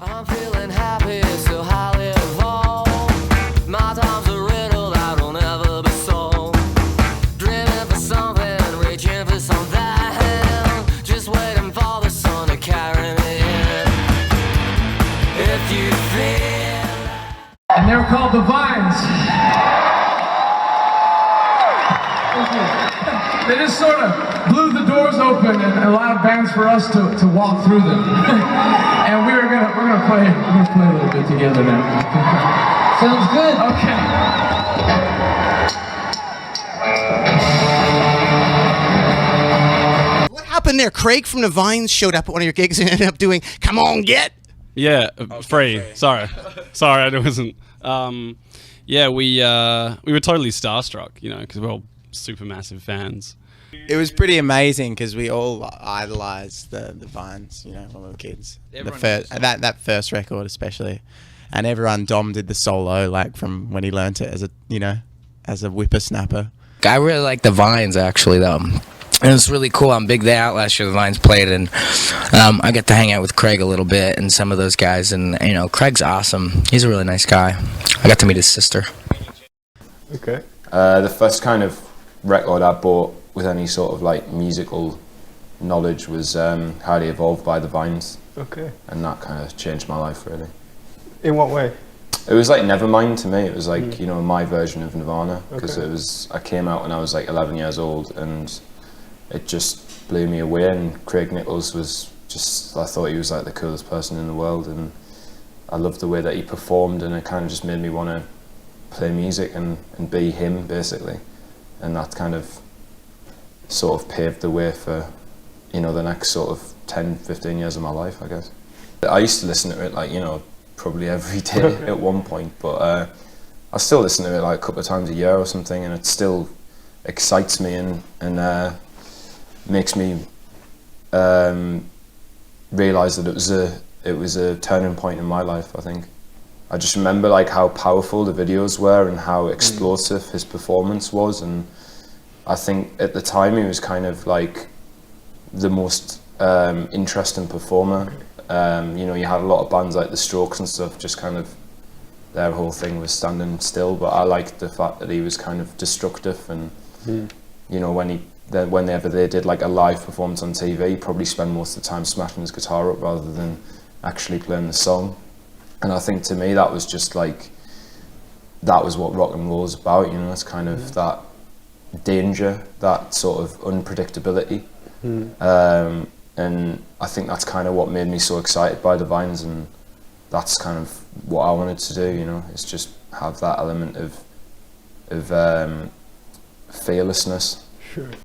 I'm feeling happy, so highly evolved. My time's a riddle that will never be solved. Dreaming for something, reaching for something. Just waiting for the sun to carry me in. If you feel. And they're called the Vines. They just sort of blew the doors open and allowed bands for us to walk through them. And we're gonna play a little bit together now. Sounds good. Okay. What happened there? Craig from the Vines showed up at one of your gigs and ended up doing "Come On Get." Yeah, free. Sorry, I wasn't. Yeah, we were totally starstruck, you know, because we're all super massive fans. It was pretty amazing because we all idolized the Vines, you know, when we were kids. That first record especially, and everyone. Dom did the solo like from when he learnt it as a whippersnapper. I really like the Vines actually though. And it's really cool. I'm big day out last year. The Vines played, and I got to hang out with Craig a little bit and some of those guys. And you know, Craig's awesome. He's a really nice guy. I got to meet his sister. Okay. The first kind of record I bought with any sort of like musical knowledge was Highly Evolved by the Vines. Okay. And that kind of changed my life really. In what way? It was like Nevermind to me. It was like you know, my version of Nirvana, because I came out when I was like 11 years old, and it just blew me away. And Craig Nichols was just, I thought he was like the coolest person in the world, and I loved the way that he performed, and it kind of just made me want to play music and be him basically. And that kind of sort of paved the way for, you know, the next sort of 10-15 years of my life, I guess. I used to listen to it like, you know, probably every day at one point, but I still listen to it like a couple of times a year or something, and it still excites me and makes me realise that it was a turning point in my life, I think. I just remember like how powerful the videos were and how explosive his performance was, and I think at the time he was kind of like the most interesting performer. You know, you had a lot of bands like the Strokes and stuff, just kind of their whole thing was standing still, but I liked the fact that he was kind of destructive, and you know, whenever they did like a live performance on TV, he'd probably spend most of the time smashing his guitar up rather than actually playing the song. And I think to me that was just like, that was what rock and roll is about, you know. It's kind of that danger, that sort of unpredictability. And I think that's kind of what made me so excited by the Vines, and that's kind of what I wanted to do, you know. It's just have that element of fearlessness. Sure.